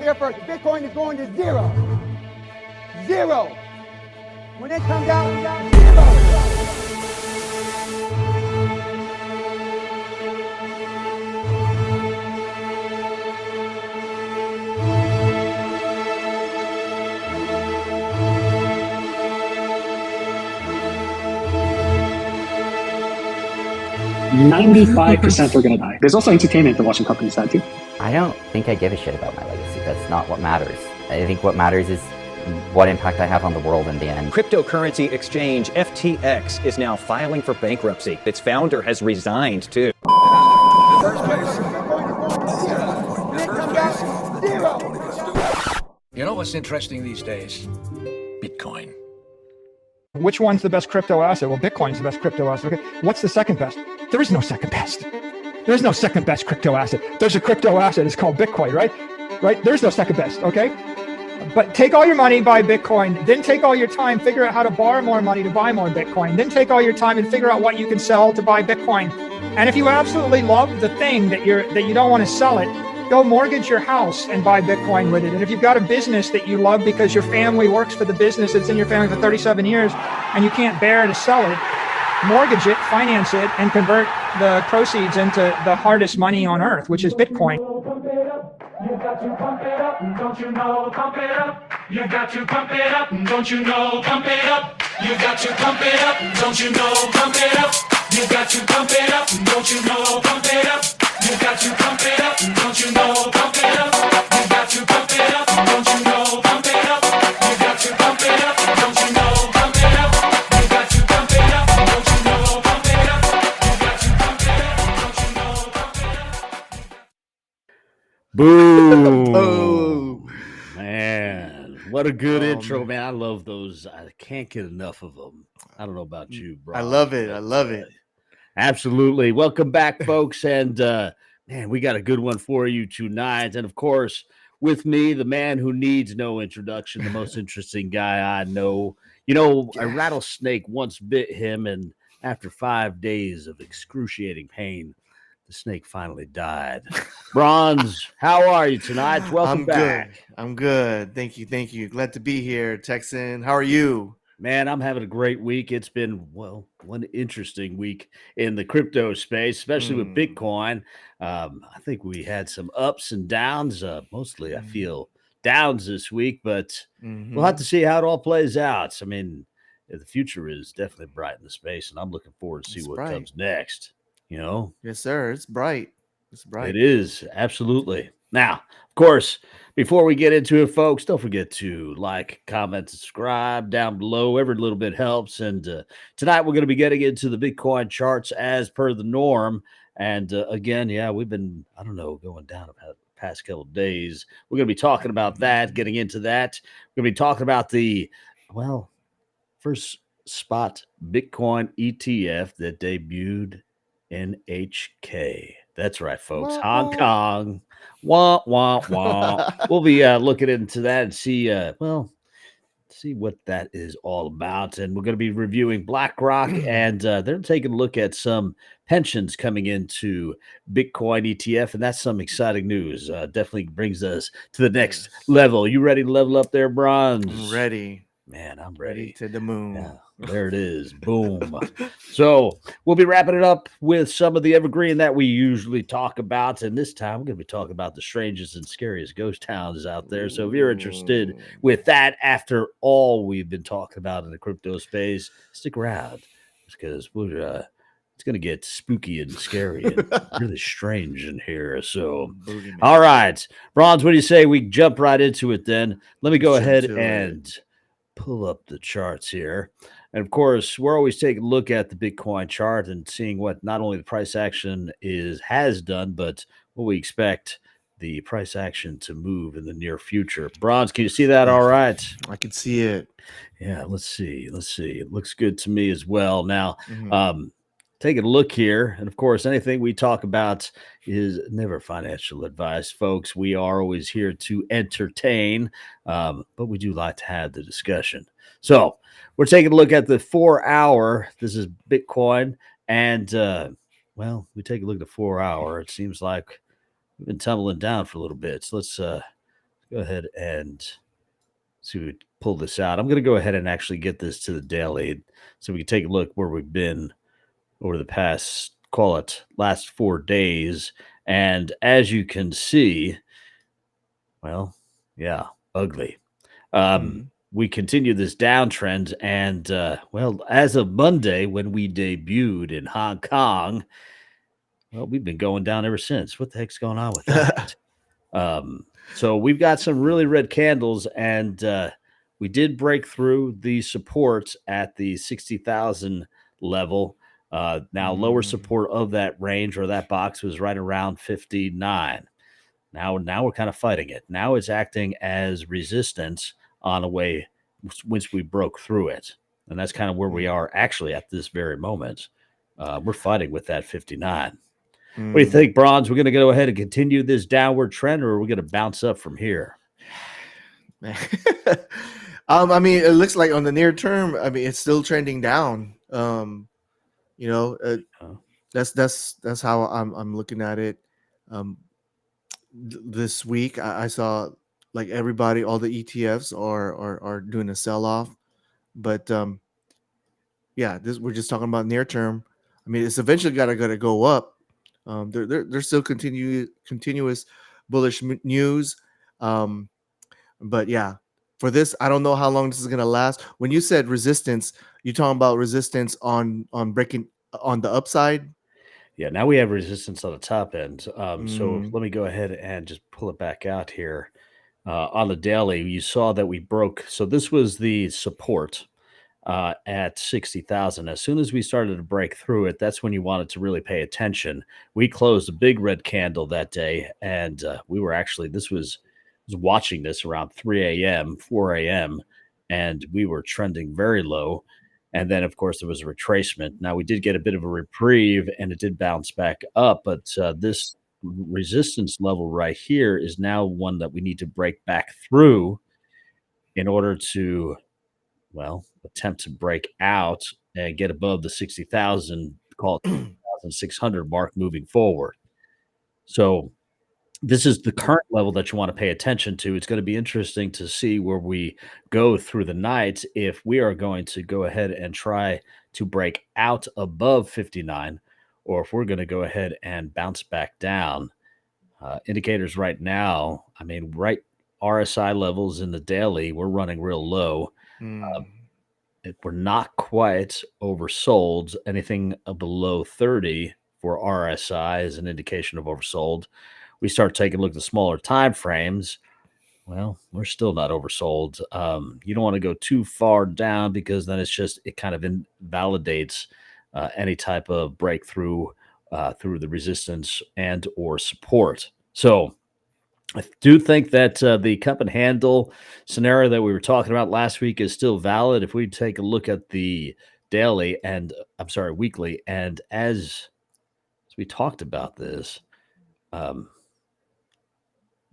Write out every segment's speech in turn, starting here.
here first. Bitcoin is going to zero. Zero. When it comes out, zero. 95% are going to die. There's also entertainment to watching companies die too. I don't think I give a shit about my legacy. That's not what matters. I think what matters is what impact I have on the world in the end. Cryptocurrency exchange FTX is now filing for bankruptcy. Its founder has resigned too. You know what's interesting these days? Bitcoin. Which one's the best crypto asset? Well, Bitcoin's the best crypto asset. Okay. What's the second best? There is no second best. There's no second best crypto asset. There's a crypto asset. It's called Bitcoin, right? Right? There's no second best. Okay. But take all your money, buy Bitcoin. Then take all your time, figure out how to borrow more money to buy more Bitcoin. Then take all your time and figure out what you can sell to buy Bitcoin. And if you absolutely love the thing that you don't want to sell it, go mortgage your house and buy Bitcoin with it. And if you've got a business that you love because your family works for the business, it's in your family for 37 years, and you can't bear to sell it, mortgage it, finance it, and convert the proceeds into the hardest money on earth, which is Bitcoin. You got to pump it up, don't you know? Pump it up. You got to pump it up, don't you know? Pump it up. You got to pump it up, don't you know? Pump it up. You got to pump it up, don't you know? Pump it up. You got to pump it up, don't you know? Pump it up. You got to pump it up, don't you know? Pump it up. You got to pump it up, don't you know? Pump it up. You got to pump it up, don't you know? Pump it up. You got to pump it up, don't you know? Pump it up. Boom. Oh, Man, what a good intro, man. I love those. I can't get enough of them. I don't know about you, bro. I love it. I love it. Absolutely. Welcome back, folks. And man, we got a good one for you tonight. And of course, with me, the man who needs no introduction, the most interesting guy I know. You know, a rattlesnake once bit him, and after 5 days of excruciating pain, the snake finally died. Bronze, how are you tonight? Welcome back. Good. I'm good. Thank you. Thank you. Glad to be here, Texan. How are you? Man, I'm having a great week. It's been, well, one interesting week in the crypto space, especially with Bitcoin. I think we had some ups and downs. Mostly, I feel downs this week, but we'll have to see how it all plays out. I mean, the future is definitely bright in the space, and I'm looking forward to see what comes next. You know? Yes, sir. It's bright. It's bright. It is. Absolutely. Now, of course, before we get into it, folks, don't forget to like, comment, subscribe down below. Every little bit helps. And tonight we're going to be getting into the Bitcoin charts as per the norm. And again, yeah, we've been, I don't know, going down about the past couple of days. We're going to be talking about that, getting into that. We're going to be talking about the, well, first spot Bitcoin ETF that debuted in HK. That's right, folks. Hong Kong. Wah, wah, wah. We'll be looking into that and see, see what that is all about. And we're going to be reviewing BlackRock, and they're taking a look at some pensions coming into Bitcoin ETF, and that's some exciting news. Definitely brings us to the next level. You ready to level up there, Bronze? I'm ready. Man, I'm ready. To the moon. Yeah, there it is. Boom. So we'll be wrapping it up with some of the evergreen that we usually talk about. And this time we're going to be talking about the strangest and scariest ghost towns out there. So if you're interested with that, after all we've been talking about in the crypto space, stick around because we're it's going to get spooky and scary and really strange in here. So, all right, Bronze, what do you say we jump right into it then? Let me go ahead and pull up the charts here. And of course, we're always taking a look at the Bitcoin chart and seeing what not only the price action has done, but what we expect the price action to move in the near future. Bronze, can you see that all right? I can see it. Yeah, let's see. It looks good to me as well. Now, taking a look here, and of course, anything we talk about is never financial advice, folks. We are always here to entertain, but we do like to have the discussion. So we're taking a look at the 4 hour. This is Bitcoin, and well, we take a look at the 4 hour. It seems like we've been tumbling down for a little bit. So let's go go ahead and see if we pull this out. I'm going to go ahead and actually get this to the daily so we can take a look where we've been over the past, call it, last 4 days. And as you can see, well, yeah, ugly. We continue this downtrend. And, well, as of Monday, when we debuted in Hong Kong, well, we've been going down ever since. What the heck's going on with that? So we've got some really red candles, and we did break through the support at the 60,000 level. Now, lower support of that range or that box was right around 59. Now we're kind of fighting it. Now it's acting as resistance on a way once we broke through it, and that's kind of where we are actually at this very moment. We're fighting with that 59. What do you think, Bronze? We're going to go ahead and continue this downward trend, or are we going to bounce up from here? I mean, it looks like on the near term, I mean, it's still trending down. You know, that's how I'm looking at it. This week, I saw like everybody, all the ETFs are doing a sell off, but yeah, this we're just talking about near term. I mean, it's eventually gotta go up. There's still continuous bullish news, but yeah, for this, I don't know how long this is gonna last. When you said resistance, you talking about resistance on breaking on the upside? Yeah, now we have resistance on the top end. So Mm, let me go ahead and just pull it back out here. On the daily, you saw that we broke. So this was the support at 60,000. As soon as we started to break through it, that's when you wanted to really pay attention. We closed a big red candle that day, and we were actually, was watching this around 3 a.m., 4 a.m., and we were trending very low. And then, of course, there was a retracement. Now, we did get a bit of a reprieve and it did bounce back up, but this resistance level right here is now one that we need to break back through in order to, well, attempt to break out and get above the 60,000, call it 60,600 mark moving forward. So this is the current level that you want to pay attention to. It's going to be interesting to see where we go through the night if we are going to go ahead and try to break out above 59 or if we're going to go ahead and bounce back down. Indicators right now, I mean, right RSI levels in the daily, we're running real low. mm, We're not quite oversold. Anything below 30 for RSI is an indication of oversold. We start taking a look at the smaller time frames. Well, we're still not oversold. You don't want to go too far down because then it kind of invalidates any type of breakthrough through the resistance and or support. So I do think that the cup and handle scenario that we were talking about last week is still valid. If we take a look at the daily and I'm sorry, weekly, and as we talked about this, um,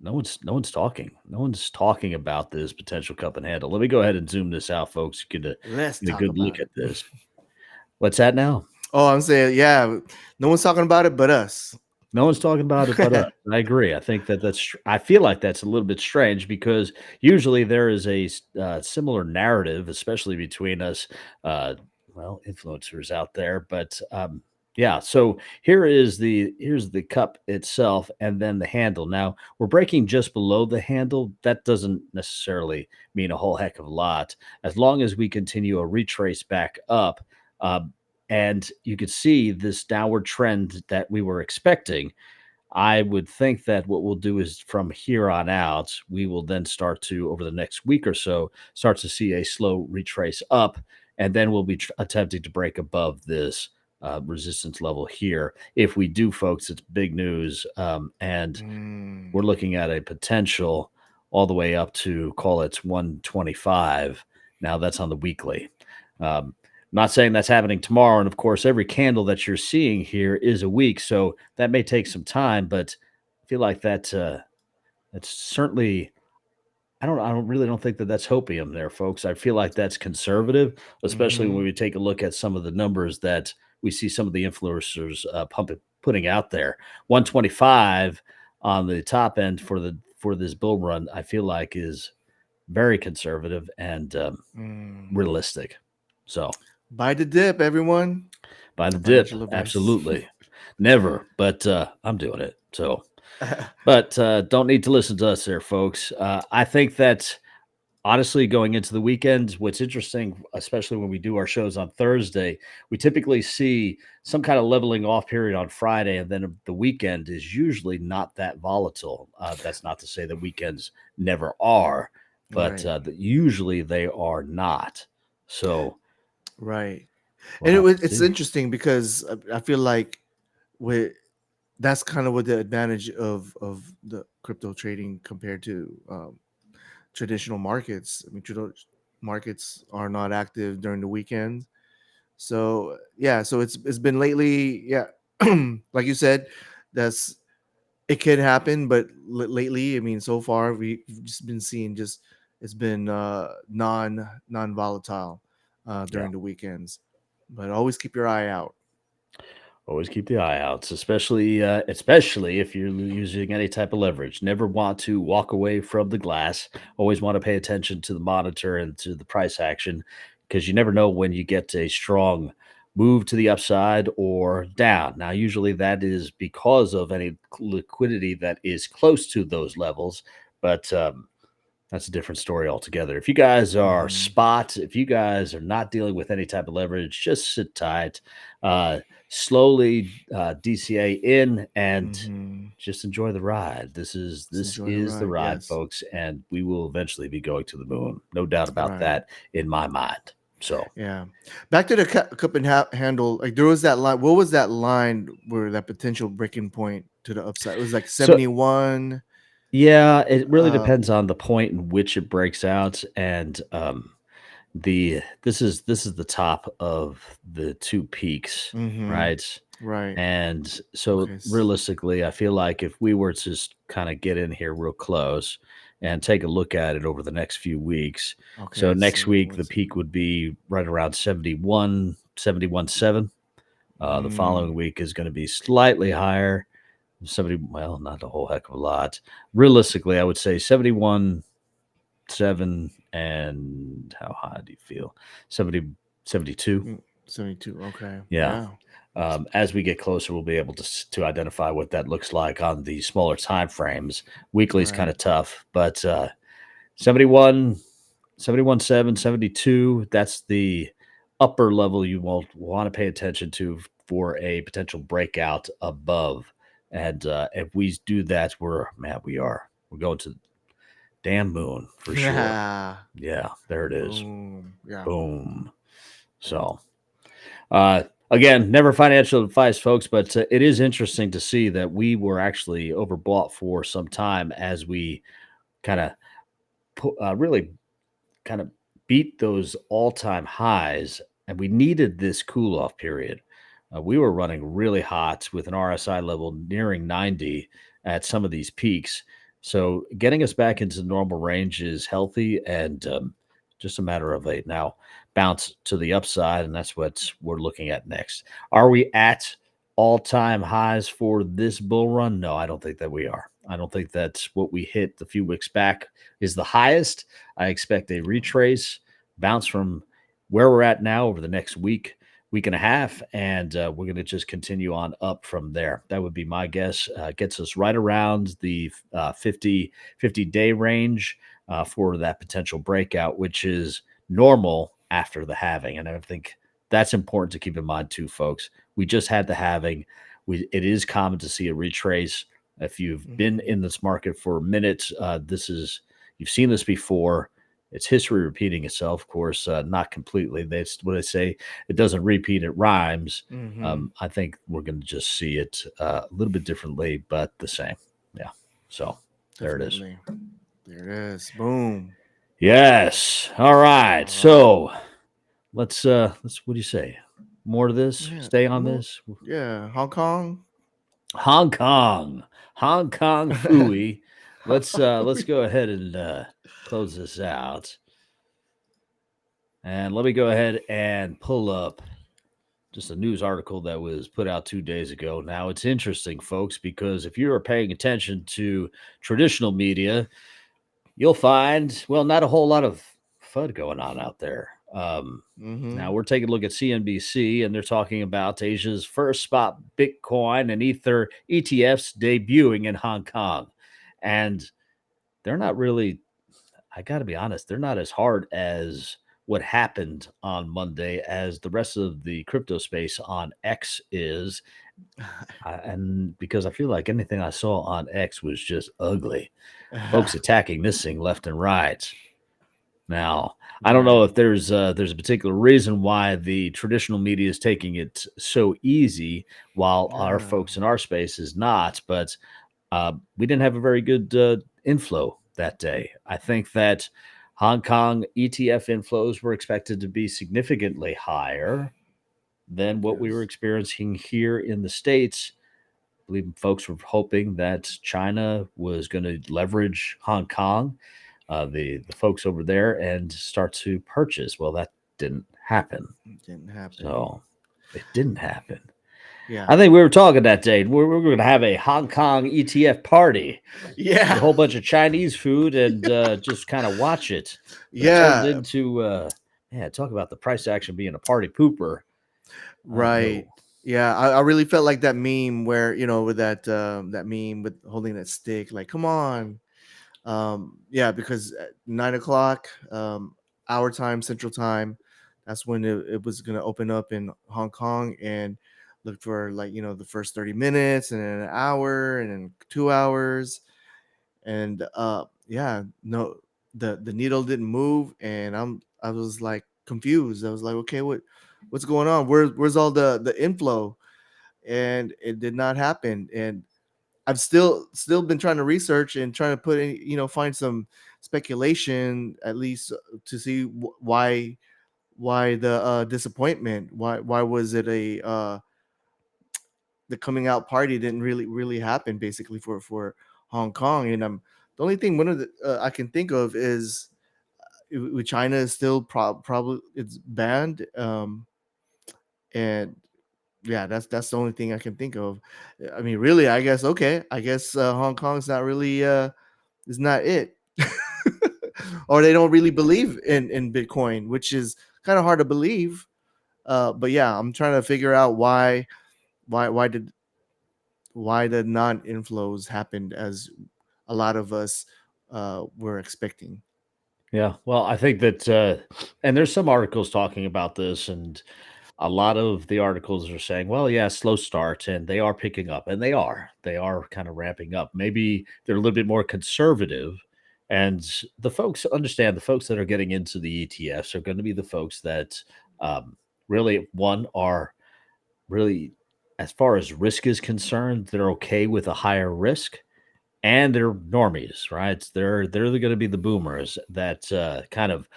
no one's talking. No one's talking about this potential cup and handle. Let me go ahead and zoom this out, folks. let's Get a talk good look about it. at this. What's that now? Oh, I'm saying, yeah, no one's talking about it but us. No one's talking about it but us. I agree. I think I feel like that's a little bit strange because usually there is a similar narrative, especially between us, uh, well, influencers out there. But yeah, so here's the cup itself, and then the handle. Now we're breaking just below the handle. That doesn't necessarily mean a whole heck of a lot, as long as we continue a retrace back up. Uh, and you could see this downward trend that we were expecting. I would think that what we'll do is from here on out, we will then start to, over the next week or so, start to see a slow retrace up, and then we'll be attempting to break above this resistance level here. If we do, folks, it's big news, and we're looking at a potential all the way up to call it 125. Now that's on the weekly. Not saying that's happening tomorrow. And of course, every candle that you're seeing here is a week. So that may take some time, but I feel like that's certainly, I don't really don't think that that's hopium there, folks. I feel like that's conservative, especially when we take a look at some of the numbers that we see some of the influencers putting out there. 125 on the top end for the for this bull run, I feel like is very conservative and realistic. So Buy the dip, everyone. buy the dip, Financial advice. absolutely. Never, but I'm doing it. So, but don't need to listen to us there, folks. I think that honestly, going into the weekend, what's interesting, especially when we do our shows on Thursday, we typically see some kind of leveling off period on Friday, and then the weekend is usually not that volatile. That's not to say that weekends never are, but Right. usually they are not. So, Right. we'll And have to it's see. interesting because I feel like with that's kind of what the advantage of the crypto trading compared to traditional markets. I mean, traditional markets are not active during the weekend. So yeah, so it's been lately, yeah, like you said, that's it can happen, but lately, I mean, so far we've just been seeing just it's been non volatile Yeah. during the weekends. But always keep your eye out. Always keep the eye out, especially if you're using any type of leverage. Never want to walk away from the glass. Always want to pay attention to the monitor and to the price action because you never know when you get a strong move to the upside or down. Now, usually that is because of any liquidity that is close to those levels, but that's a different story altogether. If you guys are Mhm. spot, if you guys are not dealing with any type of leverage, just sit tight, slowly DCA in, and Mhm. just enjoy the ride. This is Just this enjoy the is the ride. ride, Yes. folks, and we will eventually be going to the moon. No doubt about Right. that in my mind. So, Yeah. Back to the cup and handle. Like there was that line. What was that line where that potential breaking point to the upside? It was like so 71. yeah, it really Uh. depends on the point in which it breaks out, and this is the top of the two peaks, Mhm. right? Right. And so Okay. realistically, I feel like if we were to just kind of get in here real close and take a look at it over the next few weeks. So Okay. next week, 71. the peak would be right around 71, 71.7. The following Mm. week is going to be slightly higher. 70, well, not a whole heck of a lot. Realistically, I would say 71.7. And how high do you feel? 70, 72. 72. Okay. Yeah. Yeah. As we get closer, we'll be able to identify what that looks like on the smaller time frames. Weekly is kind Right. of tough, but 71, 71.7, 72, that's the upper level you will want to pay attention to for a potential breakout above. And if we do that, we're going to the damn moon for sure. Yeah. Yeah, there it is. Boom. Yeah. Boom. So, again, never financial advice, folks, but it is interesting to see that we were actually overbought for some time as we kind of really kind of beat those all-time highs, and we needed this cool-off period. We were running really hot with an RSI level nearing 90 at some of these peaks. So getting us back into normal range is healthy and just a matter of a now bounce to the upside, and that's what we're looking at next. Are we at all-time highs for this bull run? No, I don't think that we are. I don't think that's what we hit a few weeks back is the highest. I expect a retrace, bounce from where we're at now over the next week, week and a half, and we're going to just continue on up from there. That would be my guess. Gets us right around the 50-day range for that potential breakout, which is normal after the halving. And I think that's important to keep in mind too, folks. We just had the halving. It is common to see a retrace. If you've been in this market for a minute, you've seen this before. It's history repeating itself, of course, not completely. That's what I say. It doesn't repeat; it rhymes. Mm-hmm. I think we're going to just see it a little bit differently, but the same. Yeah. So there it is. Definitely. There it is. Boom. Yes. All right. All right. So let's. What do you say? More to this? Yeah. Stay on More. this. Yeah. Hong Kong. Hong Kong, Hong Kong, Fooey. Let's go ahead and close this out. And let me go ahead and pull up just a news article that was put out 2 days ago. Now, it's interesting, folks, because if you are paying attention to traditional media, you'll find, well, not a whole lot of FUD going on out there. Now, we're taking a look at CNBC, and they're talking about Asia's first spot Bitcoin and Ether ETFs debuting in Hong Kong. And they're not really, I got to be honest, they're not as hard as what happened on Monday as the rest of the crypto space on X is. And because I feel like anything I saw on X was just ugly. Folks attacking this thing left and right. Now, I don't know if there's a particular reason why the traditional media is taking it so easy while our folks in our space is not, but we didn't have a very good inflow that day. I think that Hong Kong ETF inflows were expected to be significantly higher than what we were experiencing here in the States. I believe folks were hoping that China was going to leverage Hong Kong, the folks over there, and start to purchase. Well, that didn't happen. So it didn't happen. Yeah. I think we were talking that day. We're going to have a Hong Kong ETF party. Yeah. A whole bunch of Chinese food and just kind of watch it. But it turned into, talk about the price action being a party pooper. Right. Yeah. I really felt like that meme where, with that meme with holding that stick, like, come on. Yeah, because at 9 o'clock, our time, Central Time, that's when it was going to open up in Hong Kong, and look for, like, the first 30 minutes and then an hour and then 2 hours. And no, the needle didn't move, and I was like confused. I was like, okay, what's going on? Where's all the inflow? And it did not happen. And I've still been trying to research and trying to put in, find some speculation, at least, to see why the disappointment. Why was it the coming out party didn't really happen, basically, for Hong Kong? And the only thing, one of the I can think of, is with China is still probably it's banned. And yeah, that's the only thing I can think of. I mean, really, I guess, okay, I guess Hong Kong's not really is not it. Or they don't really believe in Bitcoin, which is kind of hard to believe. But yeah, I'm trying to figure out why did the non-inflows happened as a lot of us were expecting. Yeah, well, I think that, and there's some articles talking about this, and a lot of the articles are saying, well, yeah, slow start, and they are picking up, and they are kind of ramping up. Maybe they're a little bit more conservative, and the folks understand, the folks that are getting into the ETFs are going to be the folks that really, one, are really, as far as risk is concerned, they're okay with a higher risk, and they're normies, right? They're going to be the boomers that kind of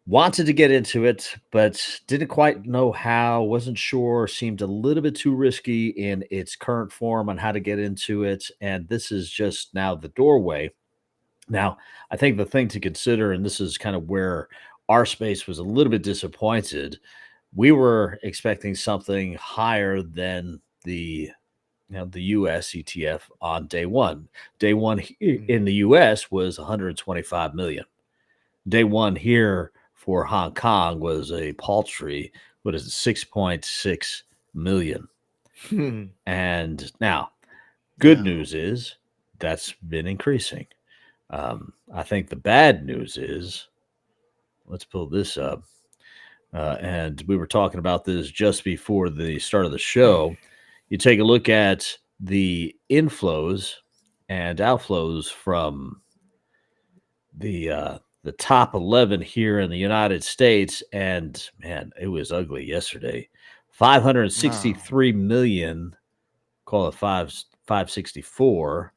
wanted to get into it, but didn't quite know how, wasn't sure, seemed a little bit too risky in its current form on how to get into it. And this is just now the doorway. Now, I think the thing to consider, and this is kind of where our space was a little bit disappointed, we were expecting something higher than the US ETF on day one. Day one in the US was 125 million. Day one here for Hong Kong was a paltry, what is it, 6.6 million. And now, good news is that's been increasing. I think the bad news is, let's pull this up. And we were talking about this just before the start of the show. You take a look at the inflows and outflows from the top 11 here in the United States, and man, it was ugly yesterday. 563 million, call it 564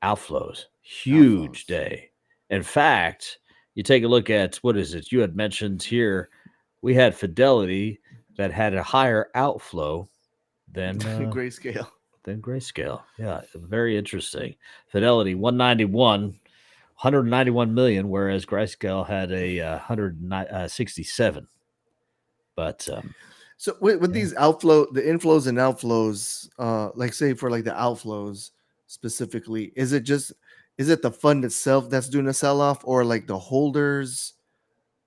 outflows. Huge day. In fact, you take a look at, what is it? You had mentioned here, we had Fidelity that had a higher outflow than Grayscale. Yeah, very interesting. Fidelity 191 million, whereas Grayscale had a 167. But So with these the inflows and outflows, like say for like the outflows specifically, is it the fund itself that's doing a sell off, or like the holders,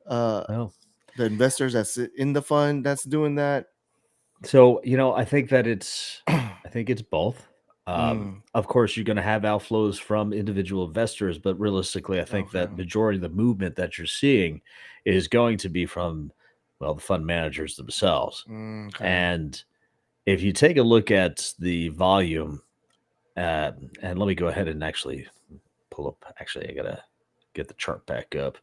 uh, Well, the investors that's in the fund that's doing that? so I think that I think it's both. Mm, Of course, you're going to have outflows from individual investors, but realistically, I think okay. that majority of the movement that you're seeing is going to be from, well, the fund managers themselves. Okay. And if you take a look at the volume, and let me go ahead and actually pull up. Actually, I gotta get the chart back up.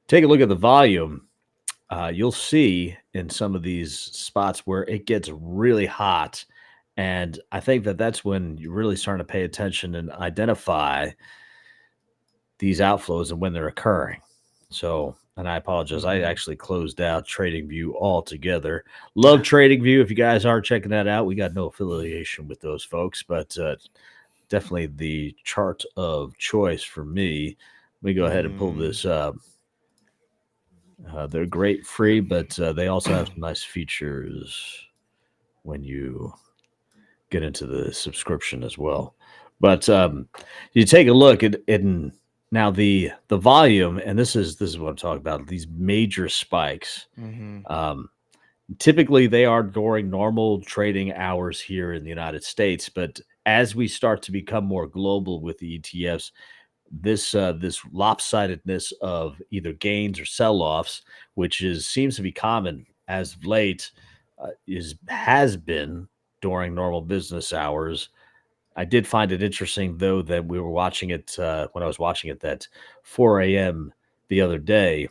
Take a look at the volume. You'll see in some of these spots where it gets really hot. And I think that that's when you're really starting to pay attention and identify these outflows and when they're occurring. So, and I apologize. I Mhm. actually closed out TradingView altogether. Love TradingView. If you guys are checking that out, we got no affiliation with those folks, but definitely the chart of choice for me. Let me go ahead and pull Mm. this up. They're great free, but they also have some nice features when you get into the subscription as well. But you take a look at now the volume, and this is what I'm talking about. These major spikes. Mhm. Um, Typically, they are during normal trading hours here in the United States, but as we start to become more global with the ETFs, this lopsidedness of either gains or sell-offs, which is seems to be common as of late, is has been during normal business hours. I did find it interesting though that we were watching it when I was watching it that 4 a.m. the other day.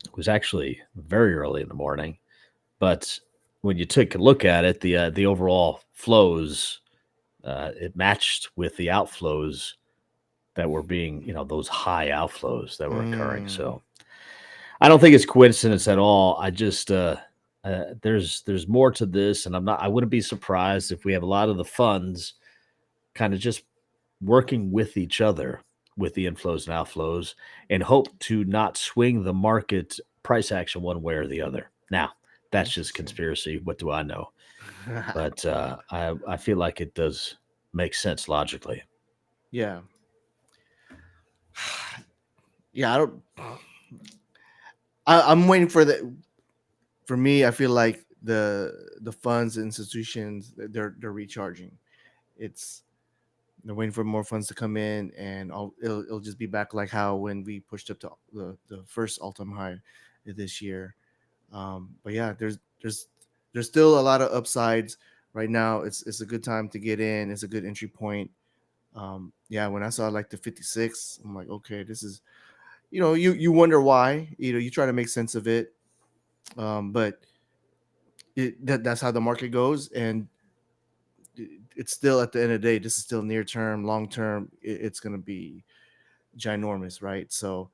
It was actually very early in the morning, but when you took a look at it, the overall flows it matched with the outflows that were being, those high outflows that were occurring. Mm. So I don't think it's coincidence at all. I just there's more to this, and I wouldn't be surprised if we have a lot of the funds kind of just working with each other with the inflows and outflows and hope to not swing the market price action one way or the other. Now, that's just Interesting. conspiracy. What do I know? But I feel like it does make sense logically. Yeah. Yeah, I don't I'm waiting for for me, I feel like the funds and institutions, they're recharging. It's They're waiting for more funds to come in, and it'll just be back like how when we pushed up to the first all-time high this year. But yeah, there's still a lot of upsides right now. It's a good time to get in. It's a good entry point. Yeah, when I saw like the 56, I'm like, okay, this is, you wonder why. You try to make sense of it, but that's how the market goes, and it's still, at the end of the day, this is still near term. Long term, it's going to be ginormous, right? So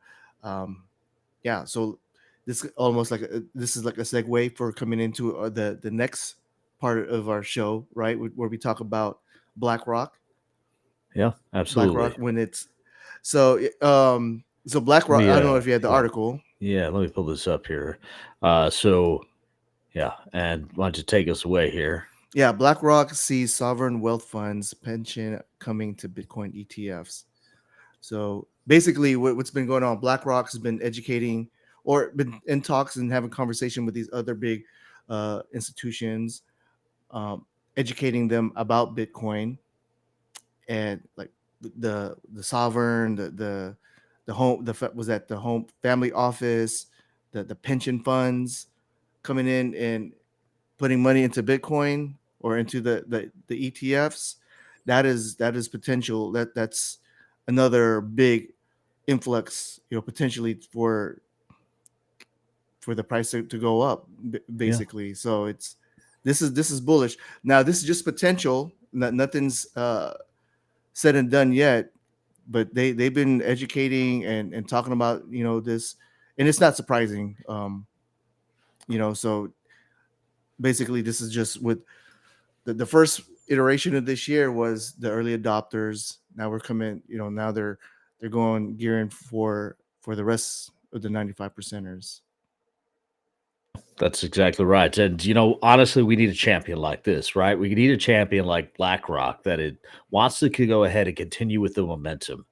yeah, so this is like a segue for coming into the next part of our show, right, where we talk about BlackRock. Yeah, BlackRock, absolutely. when it's so so Let BlackRock, me I don't know if you had the yeah. article. Yeah, let me pull this up here. So yeah, and why don't you take us away here? Yeah, BlackRock sees sovereign wealth funds pension coming to Bitcoin ETFs. So basically, what's been going on, BlackRock has been educating, or been in talks and having conversation with these other big institutions, um, educating them about Bitcoin, and like the sovereign, the home, was that the home family office, the pension funds coming in and putting money into Bitcoin or into the ETFs. That is potential. That's another big influx, potentially for the price to go up, Yeah. basically. So this is bullish. Now this is just potential. Nothing's said and done yet, but they've been educating and talking about this, and it's not surprising. So basically, this is just with the first iteration of this year was the early adopters. Now we're coming, now they're going gearing for the rest of the 95 percenters. That's exactly right. And, honestly, we need a champion like this, right? We need a champion like BlackRock that it wants to go ahead and continue with the momentum.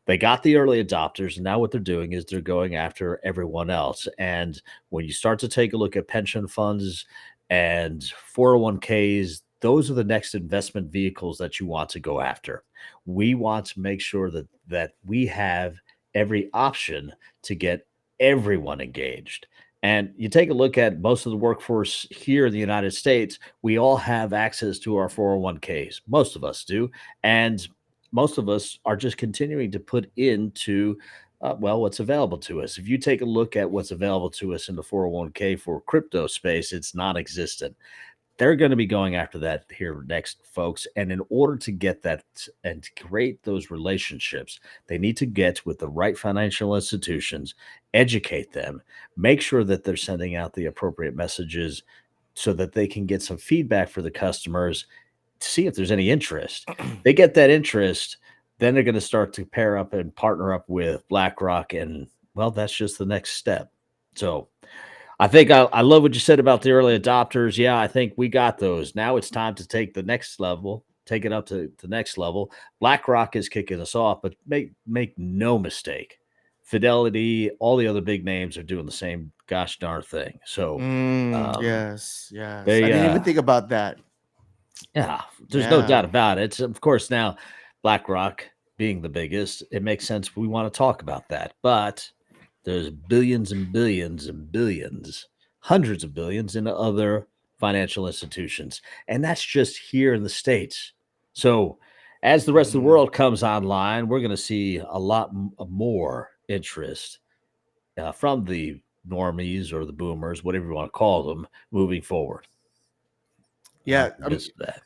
They got the early adopters, and now what they're doing is they're going after everyone else. And when you start to take a look at pension funds and 401ks, those are the next investment vehicles that you want to go after. We want to make sure that we have every option to get everyone engaged. And you take a look at most of the workforce here in the United States, we all have access to our 401ks. Most of us do. And most of us are just continuing to put into what's available to us. If you take a look at what's available to us in the 401k for crypto space, it's non-existent. They're going to be going after that here next, folks. And in order to get that and to create those relationships, they need to get with the right financial institutions, educate them, make sure that they're sending out the appropriate messages so that they can get some feedback for the customers to see if there's any interest. They get that interest, then they're going to start to pair up and partner up with BlackRock. And well, that's just the next step. So I think I love what you said about the early adopters. Yeah, I think we got those. Now it's time to take the next level, take it up to the next level. BlackRock is kicking us off, but make no mistake, Fidelity, all the other big names are doing the same gosh darn thing. So um, Yes, yes. I they didn't even think about that. yeah, there's no doubt Yeah. about it. Of course, now BlackRock being the biggest, it makes sense we want to talk about that. But there's billions and billions and billions, hundreds of billions in other financial institutions. And that's just here in the States. So as the rest of the Mhm. world comes online, we're going to see a lot more interest from the normies or the boomers, whatever you want to call them, moving forward. Yeah, Just that.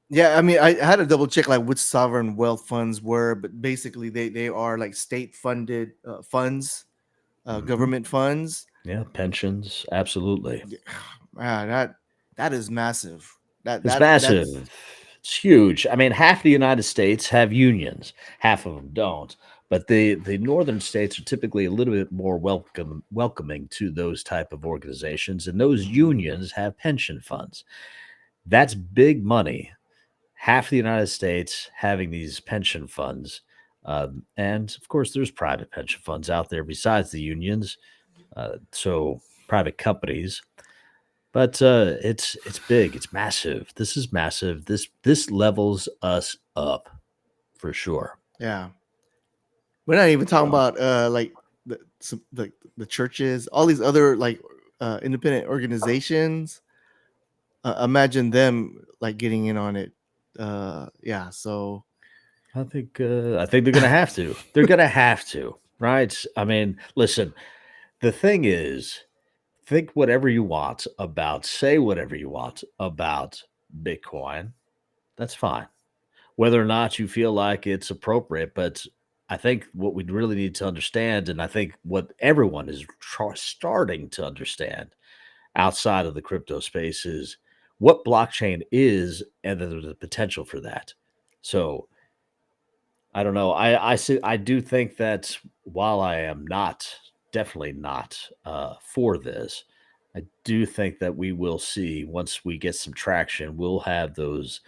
yeah. I mean, I had to double check like which sovereign wealth funds were, but basically they are like state funded funds, Mhm. government funds. Yeah, pensions, absolutely. Yeah, man, that is massive. It's That's massive. It's huge. I mean, half the United States have unions, half of them don't. But the northern states are typically a little bit more welcoming to those type of organizations, and those unions have pension funds. That's big money. Half the United States having these pension funds, and of course, there's private pension funds out there besides the unions. So private companies. But it's big, it's massive. This is massive. This levels us up for sure. yeah. We're not even talking So about like the churches, all these other like independent organizations. Imagine them like getting in on it. Yeah. So I think they're gonna have to. They're gonna have to, right? I mean, listen, the thing is, think whatever you want about, say whatever you want about Bitcoin. That's fine. Whether or not you feel like it's appropriate. But I think what we really need to understand, and I think what everyone is starting to understand outside of the crypto space, is what blockchain is and the potential for that. So I don't know. I do think that while I am definitely not for this, I do think that we will see once we get some traction, we'll have those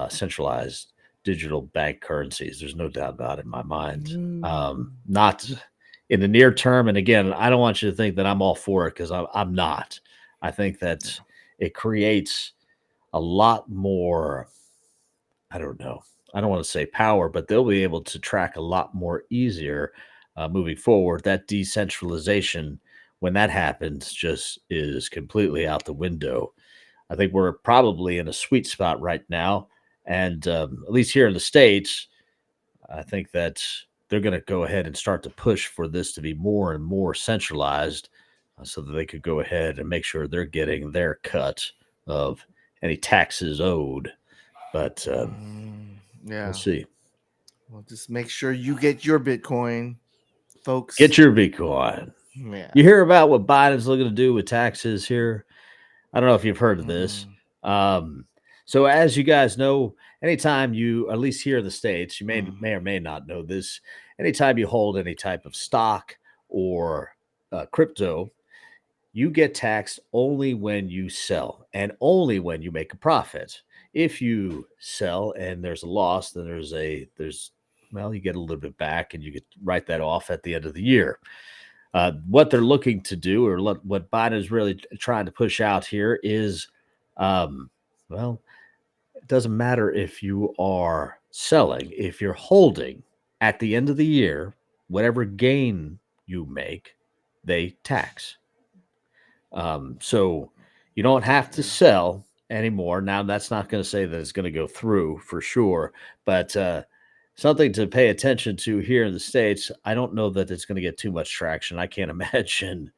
centralized digital bank currencies. There's no doubt about it in my mind. Not in the near term, and again, I don't want you to think that I'm all for it because I'm not. I think that it creates a lot more. I don't know. I don't want to say power, but they'll be able to track a lot more easier moving forward. That decentralization, when that happens, just is completely out the window. I think we're probably in a sweet spot right now. And at least here in the States, I think that they're going to go ahead and start to push for this to be more and more centralized so that they could go ahead and make sure they're getting their cut of any taxes owed. But we'll yeah. see. Well, just make sure you get your Bitcoin, Get folks. your Bitcoin. Yeah. You hear about what Biden's looking to do with taxes here? I don't know if you've heard of this. Mm-mm. Um, so, as you guys know, anytime you, at least here in the States, you may or may not know this, anytime you hold any type of stock or crypto, you get taxed only when you sell and only when you make a profit. If you sell and there's a loss, then you get a little bit back and you get write that off at the end of the year. What they're looking to do, or what Biden is really trying to push out here, is, well, it doesn't matter if you are selling, if you're holding at the end of the year, whatever gain you make, they tax. So you don't have to sell anymore. Now, that's not going to say that it's going to go through for sure, but something to pay attention to here in the States. I don't know that it's going to get too much traction. I can't imagine.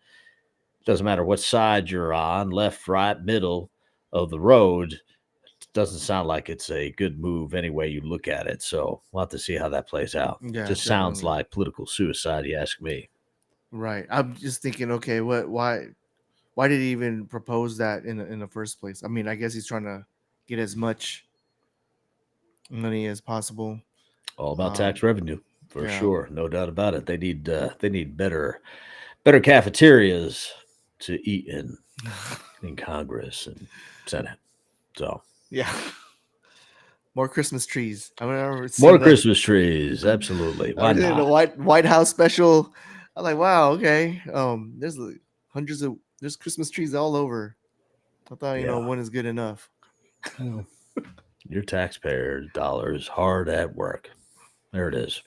It doesn't matter what side you're on, left, right, middle of the road. It doesn't sound like it's a good move any way you look at it. So we'll have to see how that plays out. Yeah, Just sounds definitely. like political suicide, you ask me. Right. I'm just thinking, okay, why did he even propose that in the first place? I mean, I guess he's trying to get as much money as possible. All about tax revenue for yeah. sure, no doubt about it. They need better cafeterias to eat in Congress and Senate. So Yeah. More Christmas trees. I've never seen more that. Christmas trees, absolutely. Why I did a not? White House special. I'm like, wow, okay. There's there's Christmas trees all over. I thought Yeah. one is good enough. Well, your taxpayer dollars hard at work. There it is.